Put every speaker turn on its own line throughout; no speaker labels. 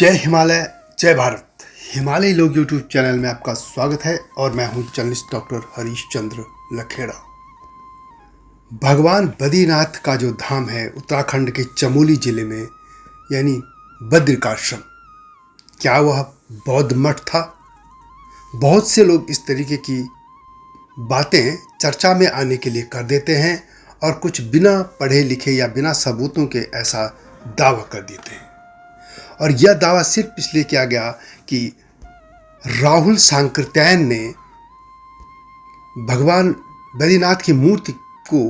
जय हिमालय, जय भारत। हिमालय लोग यूट्यूब चैनल में आपका स्वागत है और मैं हूं जर्नलिस्ट डॉक्टर हरीश चंद्र लखेड़ा। भगवान बद्रीनाथ का जो धाम है उत्तराखंड के चमोली जिले में, यानी बद्रिकाश्रम, क्या वह बौद्ध मठ था? बहुत से लोग इस तरीके की बातें चर्चा में आने के लिए कर देते हैं और कुछ बिना पढ़े लिखे या बिना सबूतों के ऐसा दावा कर देते हैं। और यह दावा सिर्फ इसलिए किया गया कि राहुल सांकृत्यायन ने भगवान बद्रीनाथ की मूर्ति को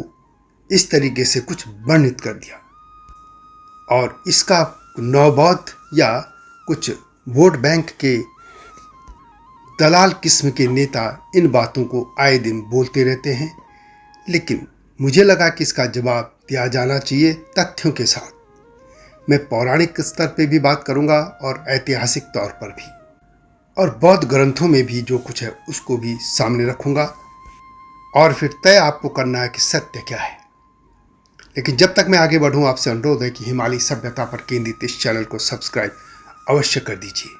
इस तरीके से कुछ वर्णित कर दिया और इसका नवबौद्ध या कुछ वोट बैंक के दलाल किस्म के नेता इन बातों को आए दिन बोलते रहते हैं। लेकिन मुझे लगा कि इसका जवाब दिया जाना चाहिए तथ्यों के साथ। मैं पौराणिक स्तर पे भी बात करूंगा और ऐतिहासिक तौर पर भी, और बौद्ध ग्रंथों में भी जो कुछ है उसको भी सामने रखूंगा और फिर तय आपको करना है कि सत्य क्या है। लेकिन जब तक मैं आगे बढ़ूं, आपसे अनुरोध है कि हिमालय सभ्यता पर केंद्रित इस चैनल को सब्सक्राइब अवश्य कर दीजिए।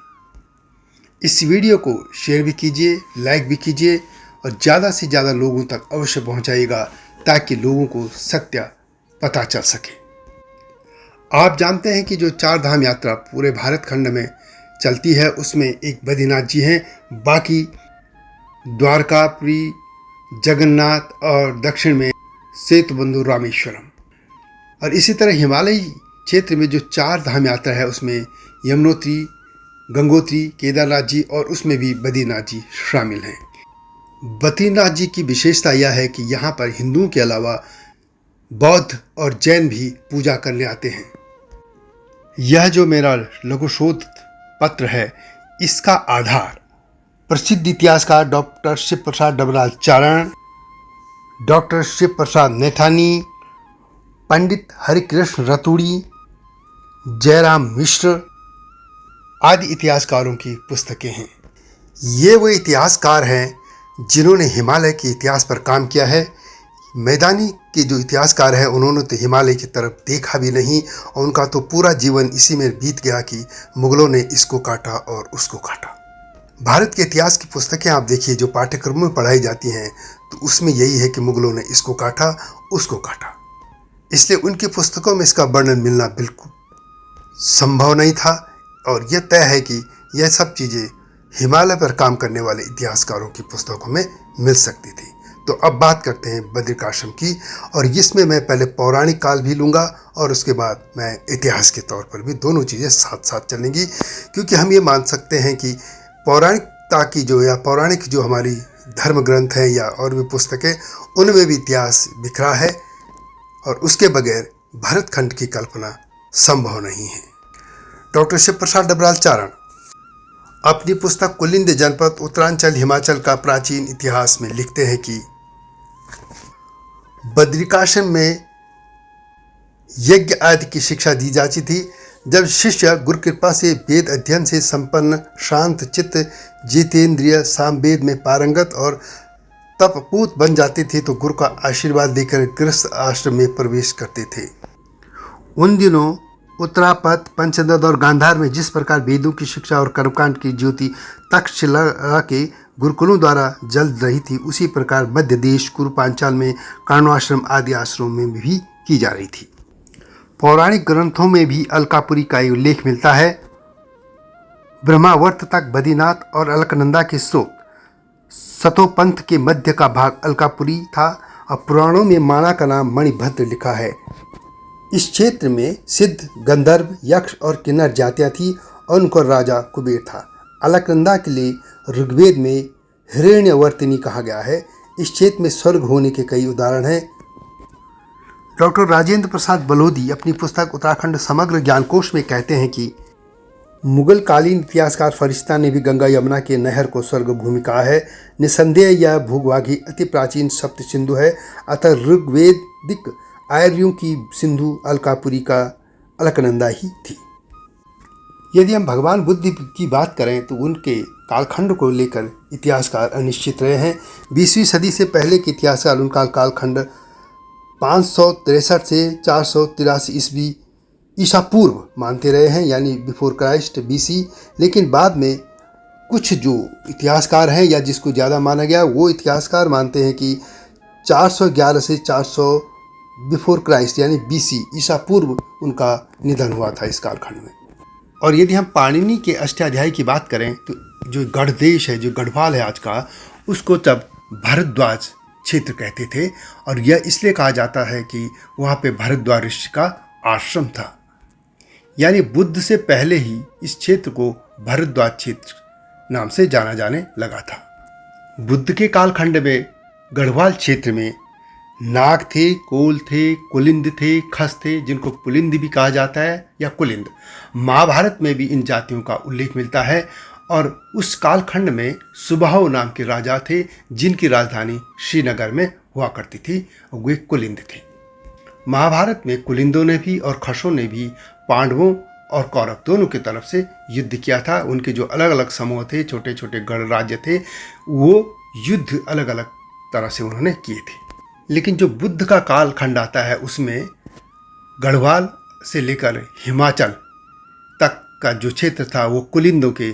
इस वीडियो को शेयर भी कीजिए, लाइक भी कीजिए और ज़्यादा से ज़्यादा लोगों तक अवश्य पहुंचाइएगा ताकि लोगों को सत्य पता चल सके। आप जानते हैं कि जो चार धाम यात्रा पूरे भारत खंड में चलती है उसमें एक बद्रीनाथ जी हैं, बाकी द्वारकापुरी, जगन्नाथ और दक्षिण में सेतुबंधु रामेश्वरम। और इसी तरह हिमालयी क्षेत्र में जो चार धाम यात्रा है उसमें यमुनोत्री, गंगोत्री, केदारनाथ जी और उसमें भी बद्रीनाथ जी शामिल हैं। बद्रीनाथ जी की विशेषता यह है कि यहाँ पर हिंदुओं के अलावा बौद्ध और जैन भी पूजा करने आते हैं। यह जो मेरा लघु शोध पत्र है इसका आधार प्रसिद्ध इतिहासकार डॉक्टर शिव प्रसाद डबराल चारण, डॉक्टर शिव प्रसाद नेथानी, पंडित हरिकृष्ण रतूड़ी, जयराम मिश्र आदि इतिहासकारों की पुस्तकें हैं। ये वो इतिहासकार हैं जिन्होंने हिमालय के इतिहास पर काम किया है। मैदानी के जो इतिहासकार हैं उन्होंने तो हिमालय की तरफ देखा भी नहीं और उनका तो पूरा जीवन इसी में बीत गया कि मुगलों ने इसको काटा और उसको काटा। भारत के इतिहास की पुस्तकें आप देखिए जो पाठ्यक्रमों में पढ़ाई जाती हैं तो उसमें यही है कि मुगलों ने इसको काटा, उसको काटा। इसलिए उनकी पुस्तकों में इसका वर्णन मिलना बिल्कुल संभव नहीं था और यह तय है कि यह सब चीज़ें हिमालय पर काम करने वाले इतिहासकारों की पुस्तकों में मिल सकती थी। तो अब बात करते हैं बद्रिकाश्रम की, और इसमें मैं पहले पौराणिक काल भी लूँगा और उसके बाद मैं इतिहास के तौर पर भी, दोनों चीज़ें साथ साथ चलेंगी। क्योंकि हम ये मान सकते हैं कि पौराणिकता की पौराणिक जो हमारी धर्म ग्रंथ हैं या और भी पुस्तकें, उनमें भी इतिहास बिखरा है और उसके बगैर भरतखंड की कल्पना संभव नहीं है। डॉक्टर शिव प्रसाद डबराल चारण अपनी पुस्तक कुलिंद जनपद उत्तरांचल हिमाचल का प्राचीन इतिहास में लिखते हैं कि बद्रिकाश्रम में यज्ञ आदि की शिक्षा दी जाती थी। जब शिष्य गुरु कृपा से वेद अध्ययन से संपन्न, शांत चित्त, जितेंद्रिय, सामवेद में पारंगत और तपपूत बन जाते थे तो गुरु का आशीर्वाद लेकर गृहस्थ आश्रम में प्रवेश करते थे। उन दिनों उत्तरापथ, पंचदद और गांधार में जिस प्रकार वेदों की शिक्षा और कर्मकांड की ज्योति तक्षशिला के गुरुकुलों द्वारा जल रही थी, उसी प्रकार मध्य देश, कुरु पांचाल में काण्वाश्रम आदि आश्रमों में भी की जा रही थी। पौराणिक ग्रंथों में भी अलकापुरी का उल्लेख मिलता है। ब्रह्मावर्त तक बद्रीनाथ और अलकनंदा के स्रोत सतोपंथ के मध्य का भाग अलकापुरी था और पुराणों में माणा का नाम मणिभद्र लिखा है। इस क्षेत्र में सिद्ध, गंधर्व, यक्ष और किन्नर जातियां थी और उनका राजा कुबेर था। अलकनंदा के लिए ऋग्वेद में हिरण्यवर्तिनी कहा गया है। इस क्षेत्र में स्वर्ग होने के कई उदाहरण हैं। डॉक्टर राजेंद्र प्रसाद बलोदी अपनी पुस्तक उत्तराखंड समग्र ज्ञानकोश में कहते हैं कि मुगल कालीन इतिहासकार फरिश्ता ने भी गंगा यमुना के नहर को स्वर्ग भूमि कहा है। निसंदेह यह भूभागी अति प्राचीन सप्त सिंधु है, अतः ऋग्वेदिक आर्यों की सिंधु अलकापुरी का अलकनंदा ही थी। यदि हम भगवान बुद्ध की बात करें तो उनके कालखंड को लेकर इतिहासकार अनिश्चित रहे हैं। 20वीं सदी से पहले के इतिहासकार उनका कालखंड 563 से 483 ईस्वी ईसा पूर्व मानते रहे हैं, यानी बिफोर क्राइस्ट BC। लेकिन बाद में कुछ जो इतिहासकार हैं या जिसको ज़्यादा माना गया, वो इतिहासकार मानते हैं कि 411 से 400 बिफोर क्राइस्ट यानी BC ईसा पूर्व उनका निधन हुआ था इस कालखंड में। और यदि हम पाणिनि के अष्टाध्यायी की बात करें तो जो गढ़ देश है, जो गढ़वाल है आज का, उसको तब भारद्वाज क्षेत्र कहते थे। और यह इसलिए कहा जाता है कि वहाँ पे भारद्वाज ऋषि का आश्रम था, यानी बुद्ध से पहले ही इस क्षेत्र को भारद्वाज क्षेत्र नाम से जाना जाने लगा था। बुद्ध के कालखंड में गढ़वाल क्षेत्र में नाग थे, कोल थे, कुलिंद थे, खस थे, जिनको पुलिंद भी कहा जाता है या कुलिंद। महाभारत में भी इन जातियों का उल्लेख मिलता है। और उस कालखंड में सुबाहो नाम के राजा थे, जिनकी राजधानी श्रीनगर में हुआ करती थी, और वे कुलिंद थे। महाभारत में कुलिंदों ने भी और खसों ने भी पांडवों और कौरव दोनों की तरफ से युद्ध किया था। उनके जो अलग अलग समूह थे, छोटे छोटे गढ़ राज्य थे, वो युद्ध अलग अलग तरह से उन्होंने किए थे। लेकिन जो बुद्ध का कालखंड आता है उसमें गढ़वाल से लेकर हिमाचल तक का जो क्षेत्र था वो कुलिंदों के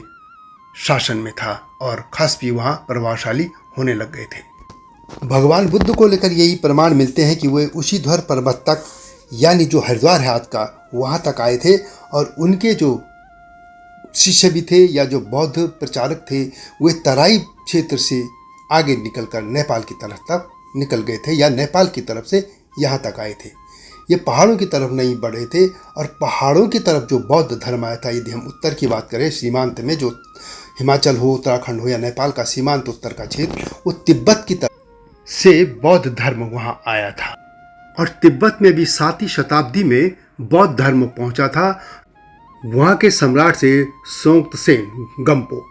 शासन में था, और खस भी वहाँ प्रभावशाली होने लग गए थे। भगवान बुद्ध को लेकर यही प्रमाण मिलते हैं कि वे ऊशीध्वर पर्वत तक, यानी जो हरिद्वार है आज का, वहाँ तक आए थे। और उनके जो शिष्य भी थे या जो बौद्ध प्रचारक थे, वे तराई क्षेत्र से आगे निकलकर नेपाल की तरफ तक निकल गए थे, या नेपाल की तरफ से यहाँ तक आए थे। ये पहाड़ों की तरफ नहीं बढ़े थे। और पहाड़ों की तरफ जो बौद्ध धर्म आया था, यदि हम उत्तर की बात करें, सीमांत में जो हिमाचल हो, उत्तराखंड हो या नेपाल का सीमांत उत्तर का क्षेत्र, वो तिब्बत की तरफ से बौद्ध धर्म वहाँ आया था। और तिब्बत में भी 7वीं शताब्दी में बौद्ध धर्म पहुँचा था। वहाँ के सम्राट से सोंगतसेन गंपो,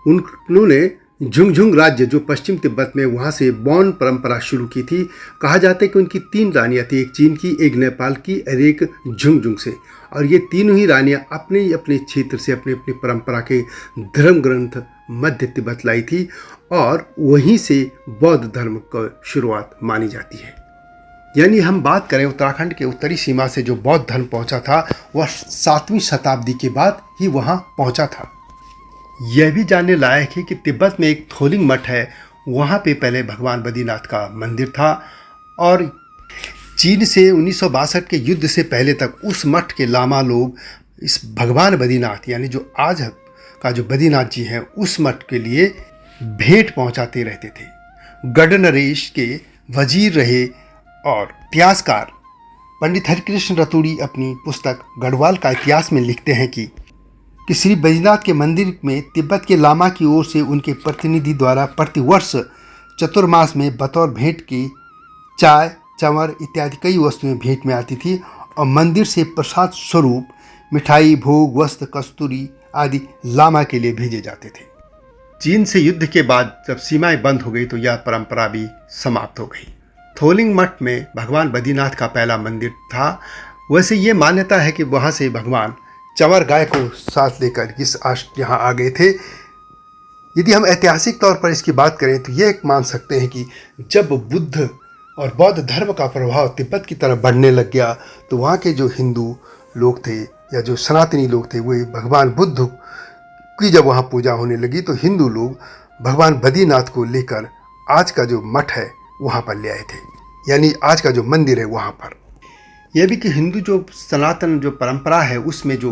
उन्होंने झुंगझुंग राज्य जो पश्चिम तिब्बत में, वहाँ से बौन परंपरा शुरू की थी। कहा जाता है कि उनकी 3 रानियाँ थी, एक चीन की, एक नेपाल की और एक झुंगझुंग से। और ये तीनों ही रानियाँ अपने अपने क्षेत्र से अपने अपने परंपरा के धर्म ग्रंथ मध्य तिब्बत लाई थी, और वहीं से बौद्ध धर्म की शुरुआत मानी जाती है। यानी हम बात करें उत्तराखंड के उत्तरी सीमा से जो बौद्ध धर्म पहुँचा था, वह 7वीं शताब्दी के बाद ही वहाँ पहुँचा था। यह भी जानने लायक है कि तिब्बत में एक थोलिंग मठ है, वहाँ पे पहले भगवान बद्रीनाथ का मंदिर था। और चीन से 1962 के युद्ध से पहले तक उस मठ के लामा लोग इस भगवान बद्रीनाथ, यानी जो आज का जो बद्रीनाथ जी हैं, उस मठ के लिए भेंट पहुँचाते रहते थे। गढ़ नरेश के वजीर रहे और इतिहासकार पंडित हरिकृष्ण रतूड़ी अपनी पुस्तक गढ़वाल का इतिहास में लिखते हैं कि श्री बद्रीनाथ के मंदिर में तिब्बत के लामा की ओर से उनके प्रतिनिधि द्वारा प्रतिवर्ष चतुर्मास में बतौर भेंट की चाय, चंवर इत्यादि कई वस्तुएं भेंट में आती थी। और मंदिर से प्रसाद स्वरूप मिठाई, भोग, वस्त्र, कस्तूरी आदि लामा के लिए भेजे जाते थे। चीन से युद्ध के बाद जब सीमाएं बंद हो गई तो यह परंपरा भी समाप्त हो गई। थोलिंग मठ में भगवान बद्रीनाथ का पहला मंदिर था। वैसे ये मान्यता है कि वहाँ से भगवान चंवर गाय को साथ लेकर यहाँ आ गए थे। यदि हम ऐतिहासिक तौर पर इसकी बात करें तो ये मान सकते हैं कि जब बुद्ध और बौद्ध धर्म का प्रभाव तिब्बत की तरफ बढ़ने लग गया, तो वहाँ के जो हिंदू लोग थे या जो सनातनी लोग थे, वे भगवान बुद्ध की जब वहाँ पूजा होने लगी तो हिंदू लोग भगवान बद्रीनाथ को लेकर आज का जो मठ है वहाँ पर ले आए थे, यानी आज का जो मंदिर है वहाँ पर। यह भी कि हिंदू जो सनातन जो परंपरा है उसमें जो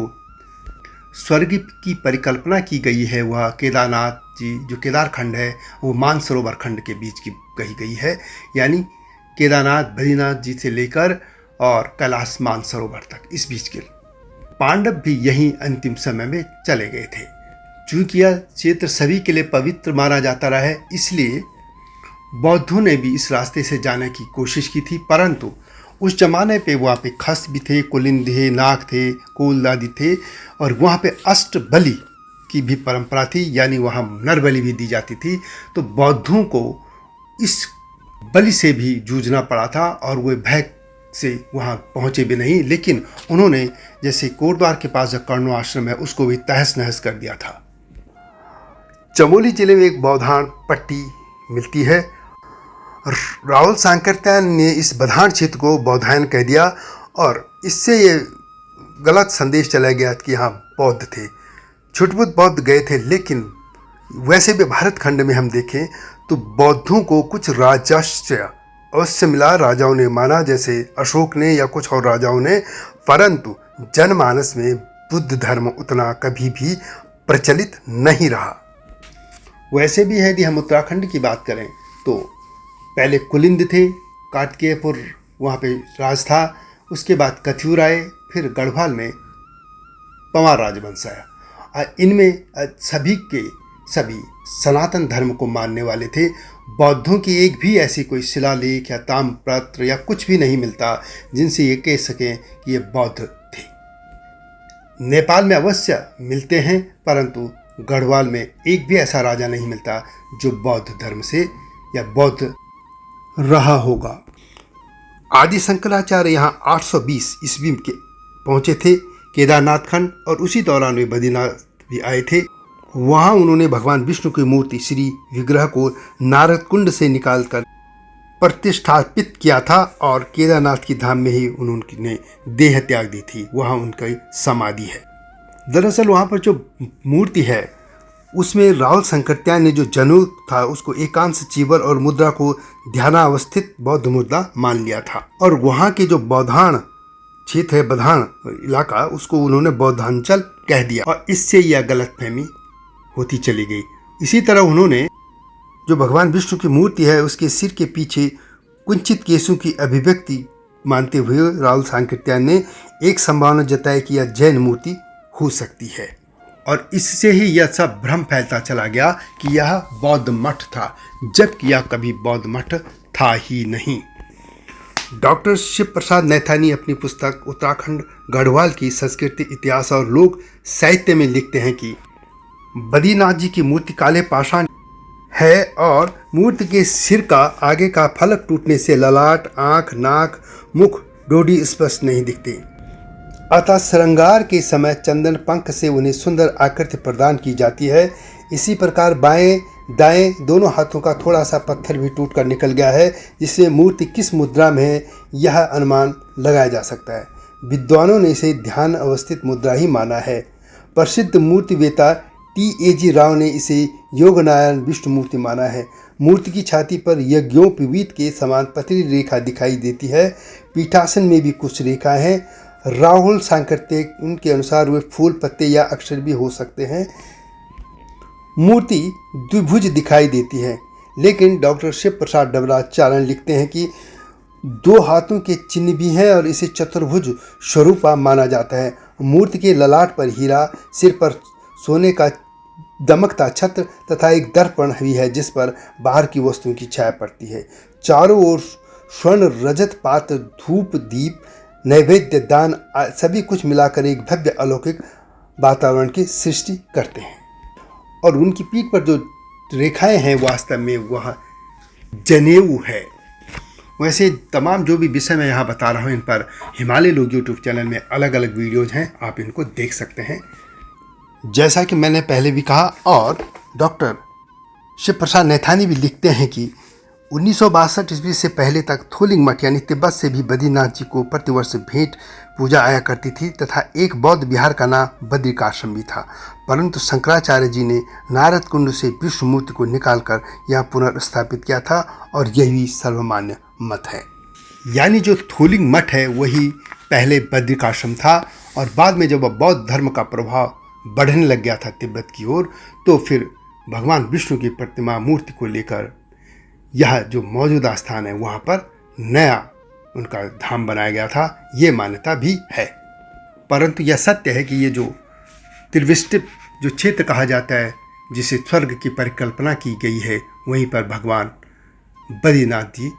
स्वर्ग की परिकल्पना की गई है, वह केदारनाथ जी जो केदार खंड है वो मानसरोवर खंड के बीच की कही गई है। यानी केदारनाथ बद्रीनाथ जी से लेकर और कैलाश मानसरोवर तक इस बीच के पांडव भी यहीं अंतिम समय में चले गए थे। चूँकि यह क्षेत्र सभी के लिए पवित्र माना जाता रहा है, इसलिए बौद्धों ने भी इस रास्ते से जाने की कोशिश की थी। परंतु उस जमाने पे वहाँ पे खस भी थे, कुलिंद थे, नाग थे, कोल आदि थे, और वहाँ पे अष्ट बलि की भी परंपरा थी, यानी वहाँ नर बलि भी दी जाती थी। तो बौद्धों को इस बलि से भी जूझना पड़ा था और वे भय से वहाँ पहुँचे भी नहीं। लेकिन उन्होंने जैसे कोटद्वार के पास जो कर्णो आश्रम है उसको भी तहस नहस कर दिया था। चमोली जिले में एक बौद्धान पट्टी मिलती है। राहुल सांकृत्यायन ने इस बधान क्षेत्र को बौधायन कह दिया और इससे ये गलत संदेश चला गया कि हाँ बौद्ध थे, छुटपुट बौद्ध गए थे। लेकिन वैसे भी भारत खंड में हम देखें तो बौद्धों को कुछ राजर्षय अवश्य मिला, राजाओं ने माना, जैसे अशोक ने या कुछ और राजाओं ने, परंतु जनमानस में बुद्ध धर्म उतना कभी भी प्रचलित नहीं रहा। वैसे भी है यदि हम उत्तराखंड की बात करें तो पहले कुलिंद थे, कार्तिकेयपुर वहाँ पे राज था, उसके बाद कथयूर आए, फिर गढ़वाल में पंवार राजवंश आया। इनमें सभी के सभी सनातन धर्म को मानने वाले थे। बौद्धों की एक भी ऐसी कोई शिलालेख या ताम्रपत्र या कुछ भी नहीं मिलता जिनसे ये कह सकें कि ये बौद्ध थे। नेपाल में अवश्य मिलते हैं, परंतु गढ़वाल में एक भी ऐसा राजा नहीं मिलता जो बौद्ध धर्म से या बौद्ध रहा होगा। आदि शंकराचार्य यहाँ 820 ईस्वी के पहुँचे थे केदारनाथ खंड, और उसी दौरान वे बद्रीनाथ भी आए थे। वहाँ उन्होंने भगवान विष्णु की मूर्ति श्री विग्रह को नारद कुंड से निकालकर प्रतिष्ठापित किया था, और केदारनाथ की धाम में ही उन्होंने देह त्याग दी थी। वहाँ उनकी समाधि है। दरअसल वहाँ पर जो मूर्ति है उसमें राहुल शंकरत्यान ने जो जनेऊ था उसको एकांश चीवर और मुद्रा को ध्यानावस्थित बौद्ध मुद्रा मान लिया था, और वहाँ के जो बौद्धान क्षेत्र है, बधान इलाका, उसको उन्होंने बौद्धांचल कह दिया, और इससे यह गलतफहमी होती चली गई। इसी तरह उन्होंने जो भगवान विष्णु की मूर्ति है उसके सिर के पीछे कुंचित केशों की अभिव्यक्ति मानते हुए राहुल शंकरत्यान ने एक संभावना जताई कि यह जैन मूर्ति हो सकती है, और इससे ही यह सब भ्रम फैलता चला गया कि यह बौद्ध मठ था, जबकि यह कभी बौद्ध मठ था ही नहीं। डॉक्टर शिव प्रसाद नैथानी अपनी पुस्तक उत्तराखंड गढ़वाल की संस्कृति, इतिहास और लोक साहित्य में लिखते हैं कि बद्रीनाथ जी की मूर्ति काले पाषाण है, और मूर्ति के सिर का आगे का फलक टूटने से ललाट, आँख, नाक, मुख, डोडी स्पष्ट नहीं दिखते। अतः श्रृंगार के समय चंदन पंख से उन्हें सुंदर आकृति प्रदान की जाती है। इसी प्रकार बाएं दाएं दोनों हाथों का थोड़ा सा पत्थर भी टूट कर निकल गया है, जिससे मूर्ति किस मुद्रा में है यह अनुमान लगाया जा सकता है। विद्वानों ने इसे ध्यान अवस्थित मुद्रा ही माना है। प्रसिद्ध मूर्तिवेता T.A.G. राव ने इसे योगनारायण विष्णु मूर्ति माना है। मूर्ति की छाती पर यज्ञोपवीत के समान पतली रेखा दिखाई देती है। पीठासन में भी कुछ रेखा हैं। राहुल सांकृत्य उनके अनुसार वे फूल, पत्ते या अक्षर भी हो सकते हैं। मूर्ति द्विभुज दिखाई देती है, लेकिन डॉक्टर शिव प्रसाद डबराज चारण लिखते हैं कि 2 हाथों के चिन्ह भी हैं और इसे चतुर्भुज स्वरूपा माना जाता है। मूर्ति के ललाट पर हीरा, सिर पर सोने का दमकता छत्र तथा एक दर्पण भी है जिस पर बाहर की वस्तुओं की छाया पड़ती है। चारों ओर स्वर्ण रजत पात्र, धूप, दीप, नैवेद्य, दान सभी कुछ मिलाकर एक भव्य अलौकिक वातावरण की सृष्टि करते हैं। और उनकी पीठ पर जो रेखाएं हैं वास्तव में वह जनेऊ है। वैसे तमाम जो भी विषय मैं यहाँ बता रहा हूँ इन पर हिमालय लोग यूट्यूब चैनल में अलग अलग वीडियोज हैं, आप इनको देख सकते हैं। जैसा कि मैंने पहले भी कहा, और डॉक्टर शिव प्रसाद नैथानी भी लिखते हैं कि 1962 ईस्वी से पहले तक थोलिंग मठ यानी तिब्बत से भी बद्रीनाथ जी को प्रतिवर्ष भेंट पूजा आया करती थी तथा एक बौद्ध विहार का नाम बद्रिकाश्रम भी था। परंतु शंकराचार्य जी ने नारद कुंड से विष्णु मूर्ति को निकालकर यहाँ पुनर्स्थापित किया था, और यही सर्वमान्य मत है। यानी जो थोलिंग मठ है वही पहले बद्रिकाश्रम था, और बाद में जब बौद्ध धर्म का प्रभाव बढ़ने लग गया था तिब्बत की ओर, तो फिर भगवान विष्णु की प्रतिमा मूर्ति को लेकर यह जो मौजूदा स्थान है वहाँ पर नया उनका धाम बनाया गया था। ये मान्यता भी है। परंतु यह सत्य है कि ये जो त्रिविष्टिप जो क्षेत्र कहा जाता है, जिसे स्वर्ग की परिकल्पना की गई है, वहीं पर भगवान बद्रीनाथ जी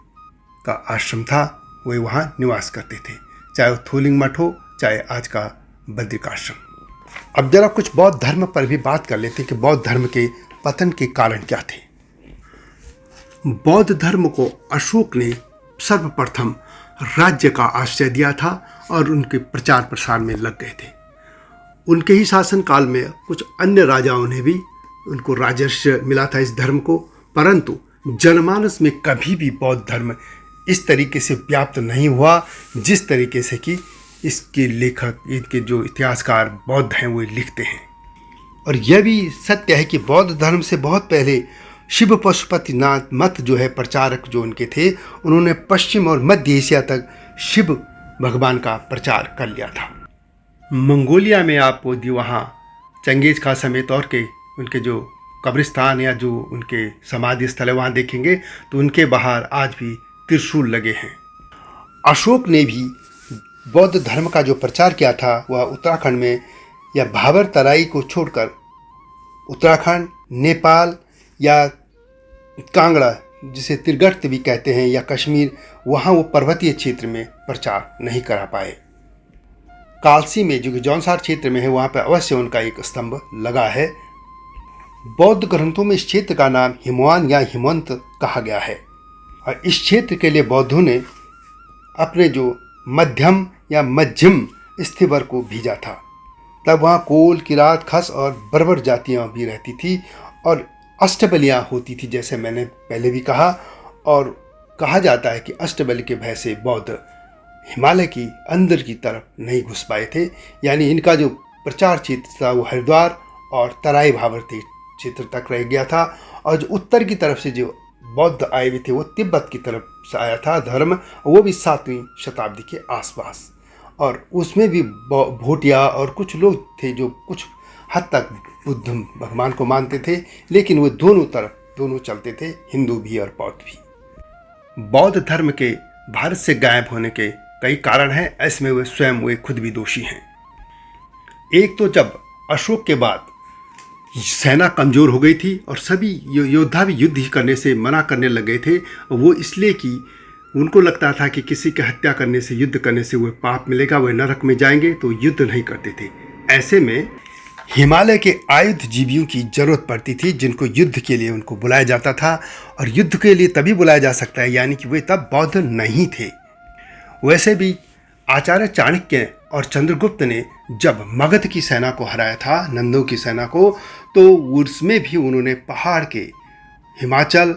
का आश्रम था। वे वहाँ निवास करते थे, चाहे वो थोलिंग मठ हो चाहे आज का बद्रिकाश्रम। अब जरा कुछ बौद्ध धर्म पर भी बात कर लेते हैं कि बौद्ध धर्म के पतन के कारण क्या थे। बौद्ध धर्म को अशोक ने सर्वप्रथम राज्य का आश्रय दिया था और उनके प्रचार प्रसार में लग गए थे। उनके ही शासनकाल में कुछ अन्य राजाओं ने भी उनको राजर्षय मिला था इस धर्म को, परंतु जनमानस में कभी भी बौद्ध धर्म इस तरीके से व्याप्त नहीं हुआ जिस तरीके से कि इसके लेखक, इनके जो इतिहासकार बौद्ध हैं वो लिखते हैं। और यह भी सत्य है कि बौद्ध धर्म से बहुत पहले शिव पशुपतिनाथ मत जो है प्रचारक जो उनके थे, उन्होंने पश्चिम और मध्य एशिया तक शिव भगवान का प्रचार कर लिया था। मंगोलिया में आप यदि वहाँ चंगेज खां समेत और के उनके जो कब्रिस्तान या जो उनके समाधि स्थल है वहाँ देखेंगे तो उनके बाहर आज भी त्रिशूल लगे हैं। अशोक ने भी बौद्ध धर्म का जो प्रचार किया था वह उत्तराखंड में या भाबर तराई को छोड़कर उत्तराखंड, नेपाल या कांगड़ा जिसे तिरगट भी कहते हैं या कश्मीर, वहाँ वो पर्वतीय क्षेत्र में प्रचार नहीं करा पाए। कालसी में जो कि जौनसार क्षेत्र में है वहाँ पर अवश्य उनका एक स्तंभ लगा है। बौद्ध ग्रंथों में इस क्षेत्र का नाम हिमवान या हिमवंत कहा गया है और इस क्षेत्र के लिए बौद्धों ने अपने जो मध्यम या मध्यम स्थिवर को भेजा था। तब वहाँ कोल, किरात, खस और बर्बर जातियाँ भी रहती थी और अष्टबलियाँ होती थी, जैसे मैंने पहले भी कहा। और कहा जाता है कि अष्टबलि के भय से बौद्ध हिमालय की अंदर की तरफ नहीं घुस पाए थे, यानी इनका जो प्रचार क्षेत्र था वो हरिद्वार और तराई भाबर क्षेत्र तक रह गया था। और जो उत्तर की तरफ से जो बौद्ध आए हुए थे वो तिब्बत की तरफ से आया था धर्म, वो भी 7वीं शताब्दी के आसपास। और उसमें भी भोटिया और कुछ लोग थे जो कुछ हद तक बुद्ध भगवान को मानते थे, लेकिन वो दोनों चलते थे, हिंदू भी और बौद्ध भी। बौद्ध धर्म के भारत से गायब होने के कई कारण हैं, इसमें वे खुद भी दोषी हैं। एक तो जब अशोक के बाद सेना कमज़ोर हो गई थी और सभी योद्धा भी युद्ध ही करने से मना करने लग गए थे, वो इसलिए कि उनको लगता था कि किसी की हत्या करने से, युद्ध करने से वह पाप मिलेगा, वह नरक में जाएंगे, तो युद्ध नहीं करते थे। ऐसे में हिमालय के आयुध जीवियों की जरूरत पड़ती थी जिनको युद्ध के लिए उनको बुलाया जाता था। और युद्ध के लिए तभी बुलाया जा सकता है यानी कि वे तब बौद्ध नहीं थे। वैसे भी आचार्य चाणक्य और चंद्रगुप्त ने जब मगध की सेना को हराया था, नंदों की सेना को, तो उसमें भी उन्होंने पहाड़ के हिमाचल,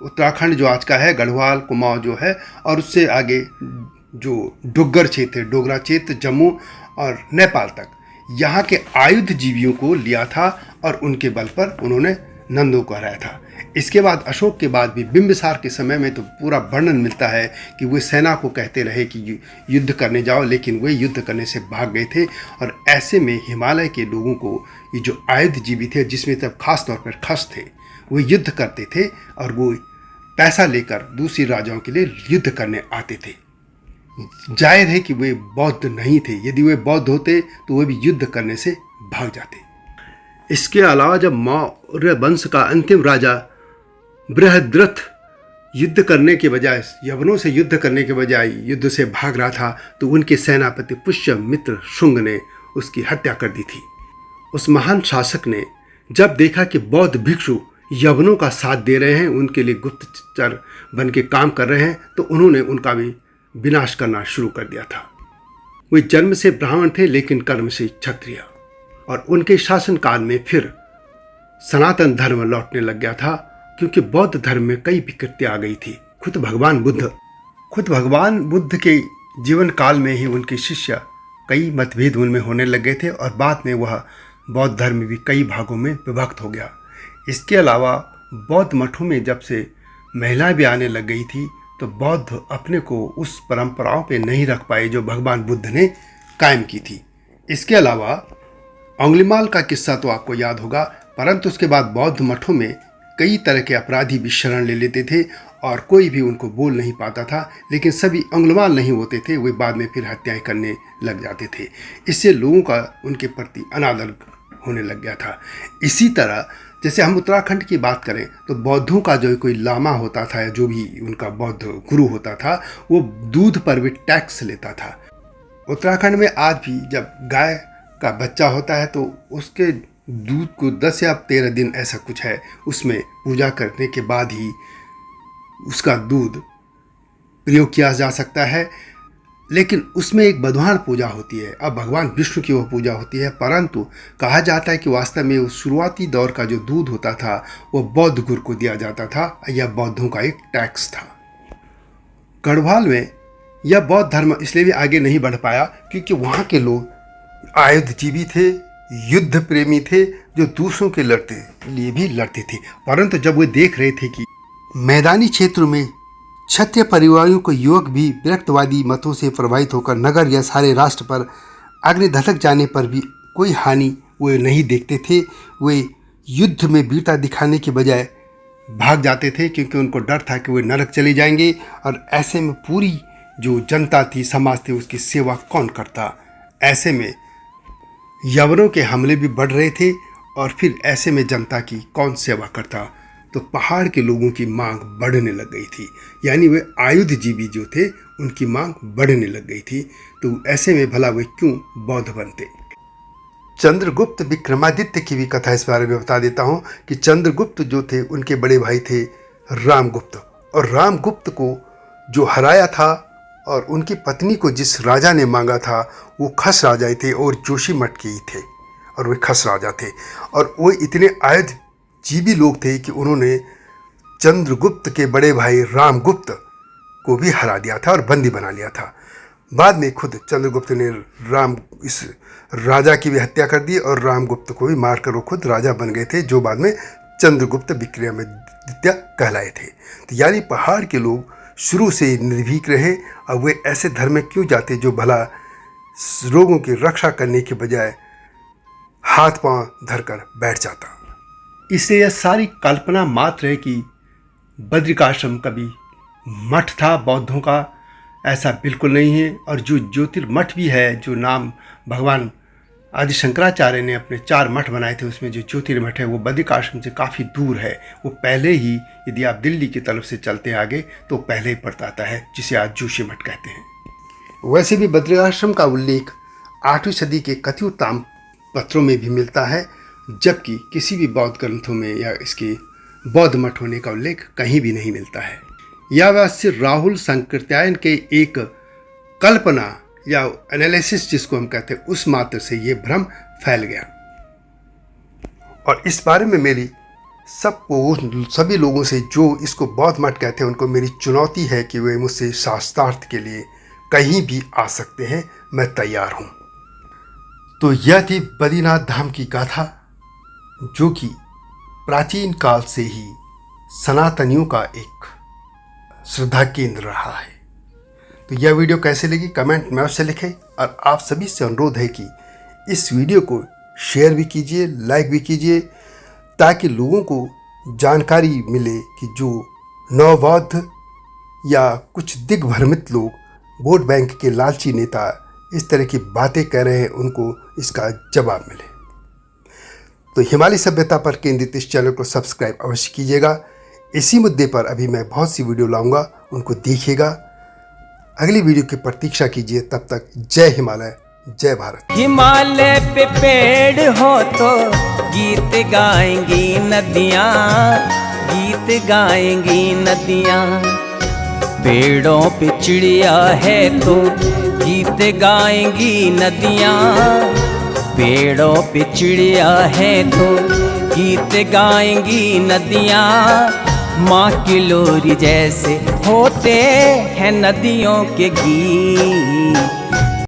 उत्तराखंड जो आज का है, गढ़वाल, कुमाऊं जो है, और उससे आगे जो डोगर क्षेत्र, डोगरा क्षेत्र, जम्मू और नेपाल तक, यहाँ के आयुध जीवियों को लिया था और उनके बल पर उन्होंने नंदों को हराया था। इसके बाद अशोक के बाद भी बिंबिसार के समय में तो पूरा वर्णन मिलता है कि वे सेना को कहते रहे कि युद्ध करने जाओ, लेकिन वे युद्ध करने से भाग गए थे। और ऐसे में हिमालय के लोगों को ये जो आयुध जीवी थे, जिसमें तब खास तौर पर खस थे, वे युद्ध करते थे और वो पैसा लेकर दूसरी राजाओं के लिए युद्ध करने आते थे। जाहिर है कि वे बौद्ध नहीं थे, यदि वे बौद्ध होते तो वे भी युद्ध करने से भाग जाते। इसके अलावा जब मौर्य वंश का अंतिम राजा बृहद्रथ युद्ध करने के बजाय, यवनों से युद्ध करने के बजाय युद्ध से भाग रहा था, तो उनके सेनापति पुष्यमित्र शुंग ने उसकी हत्या कर दी थी। उस महान शासक ने जब देखा कि बौद्ध भिक्षु यवनों का साथ दे रहे हैं, उनके लिए गुप्तचर बन के काम कर रहे हैं, तो उन्होंने उनका भी विनाश करना शुरू कर दिया था। वे जन्म से ब्राह्मण थे लेकिन कर्म से क्षत्रिय। और उनके शासनकाल में फिर सनातन धर्म लौटने लग गया था, क्योंकि बौद्ध धर्म में कई विकृतियां आ गई थी। खुद भगवान बुद्ध के जीवन काल में ही उनके शिष्य कई मतभेद उनमें होने लग गए थे और बाद में वह बौद्ध धर्म भी कई भागों में विभक्त हो गया। इसके अलावा बौद्ध मठों में जब से महिलाएं भी आने लग गई थी, तो बौद्ध अपने को उस परंपराओं पे नहीं रख पाए जो भगवान बुद्ध ने कायम की थी। इसके अलावा अंगुलीमाल का किस्सा तो आपको याद होगा, परंतु उसके बाद बौद्ध मठों में कई तरह के अपराधी भी शरण ले लेते थे और कोई भी उनको बोल नहीं पाता था, लेकिन सभी अंगुलीमाल नहीं होते थे, वे बाद में फिर हत्याएं करने लग जाते थे। इससे लोगों का उनके प्रति अनादर होने लग गया था। इसी तरह जैसे हम उत्तराखंड की बात करें तो बौद्धों का जो कोई लामा होता था या जो भी उनका बौद्ध गुरु होता था, वो दूध पर भी टैक्स लेता था। उत्तराखंड में आज भी जब गाय का बच्चा होता है तो उसके दूध को 10 या 13 दिन ऐसा कुछ है, उसमें पूजा करने के बाद ही उसका दूध प्रयोग किया जा सकता है। लेकिन उसमें एक बधवान पूजा होती है। अब भगवान विष्णु की वो पूजा होती है, परंतु कहा जाता है कि वास्तव में उस शुरुआती दौर का जो दूध होता था वो बौद्ध गुरु को दिया जाता था, यह बौद्धों का एक टैक्स था। गढ़वाल में यह बौद्ध धर्म इसलिए भी आगे नहीं बढ़ पाया क्योंकि वहाँ के लोग आयुधजीवी थे, युद्ध प्रेमी थे, जो दूसरों के लिए भी लड़ते थे। परंतु जब वे देख रहे थे कि मैदानी क्षेत्रों में क्षत्रिय परिवारों को युवक भी विरक्तवादी मतों से प्रभावित होकर नगर या सारे राष्ट्र पर अग्नि धधक जाने पर भी कोई हानि वे नहीं देखते थे, वे युद्ध में वीरता दिखाने के बजाय भाग जाते थे क्योंकि उनको डर था कि वे नरक चले जाएंगे। और ऐसे में पूरी जो जनता थी, समाज थी, उसकी सेवा कौन करता। ऐसे में यवनों के हमले भी बढ़ रहे थे और फिर ऐसे में जनता की कौन सेवा करता। तो पहाड़ के लोगों की मांग बढ़ने लग गई थी, यानी वे आयुधजीवी जो थे उनकी मांग बढ़ने लग गई थी। तो ऐसे में भला वे क्यों बौद्ध बनते। चंद्रगुप्त विक्रमादित्य की भी कथा इस बारे में बता देता हूँ कि चंद्रगुप्त जो थे उनके बड़े भाई थे रामगुप्त, और रामगुप्त को जो हराया था और उनकी पत्नी को जिस राजा ने मांगा था वो खस राजा थे और जोशीमठ के ही थे, और वे खस राजा थे। और वो इतने आयुधजीवी लोग थे कि उन्होंने चंद्रगुप्त के बड़े भाई रामगुप्त को भी हरा दिया था और बंदी बना लिया था। बाद में खुद चंद्रगुप्त ने इस राजा की भी हत्या कर दी और रामगुप्त को भी मारकर वो खुद राजा बन गए थे, जो बाद में चंद्रगुप्त विक्रमादित्य कहलाए थे। तो यानी पहाड़ के लोग शुरू से निर्भीक रहे। अब वे ऐसे धर्म में क्यों जाते जो भला लोगों की रक्षा करने के बजाय हाथ पांव धरकर बैठ जाता। इससे यह सारी कल्पना मात्र है कि बद्रिकाश्रम कभी मठ था बौद्धों का, ऐसा बिल्कुल नहीं है। और जो ज्योतिर्मठ भी है, जो नाम भगवान आदि शंकराचार्य ने अपने 4 मठ बनाए थे, उसमें जो ज्योतिर्मठ है वो बद्रिकाश्रम से काफ़ी दूर है। वो पहले ही, यदि आप दिल्ली की तरफ से चलते हैं आगे तो पहले ही पड़ता आता है, जिसे आज जोशीमठ कहते हैं। वैसे भी बद्रिकाश्रम का उल्लेख 8वीं सदी के कथित ताम्रपत्रों में भी मिलता है, जबकि किसी भी बौद्ध ग्रंथों में या इसके बौद्ध मठ होने का उल्लेख कहीं भी नहीं मिलता है। यह वास्य राहुल संकृत्यायन के एक कल्पना या एनालिसिस जिसको हम कहते हैं, उस मात्र से ये भ्रम फैल गया। और इस बारे में मेरी सभी लोगों से जो इसको बौद्ध मठ कहते हैं उनको मेरी चुनौती है कि वे मुझसे शास्त्रार्थ के लिए कहीं भी आ सकते हैं, मैं तैयार हूँ। तो यह थी बद्रीनाथ धाम की गाथा, जो कि प्राचीन काल से ही सनातनियों का एक श्रद्धा केंद्र रहा है। तो यह वीडियो कैसे लगी कमेंट में अवश्य लिखें, और आप सभी से अनुरोध है कि इस वीडियो को शेयर भी कीजिए, लाइक भी कीजिए, ताकि लोगों को जानकारी मिले कि जो नवबौद्ध या कुछ दिग्भ्रमित लोग वोट बैंक के लालची नेता इस तरह की बातें कर रहे हैं, उनको इसका जवाब मिले। तो हिमालय सभ्यता पर केंद्रित इस चैनल को सब्सक्राइब अवश्य कीजिएगा। इसी मुद्दे पर अभी मैं बहुत सी वीडियो लाऊंगा, उनको देखिएगा। अगली वीडियो की प्रतीक्षा कीजिए। तब तक जय हिमालय, जय भारत।
हिमालय पे पेड़ हो तो गीत गाएंगी नदियाँ, गीत गाएंगी नदियाँ। पेड़ों पे चिड़िया है तो गीत गाएंगी नदियाँ, पेड़ों पे चिड़िया है तो गीत गाएंगी नदियाँ। माँ की लोरी जैसे होते हैं नदियों के गीत।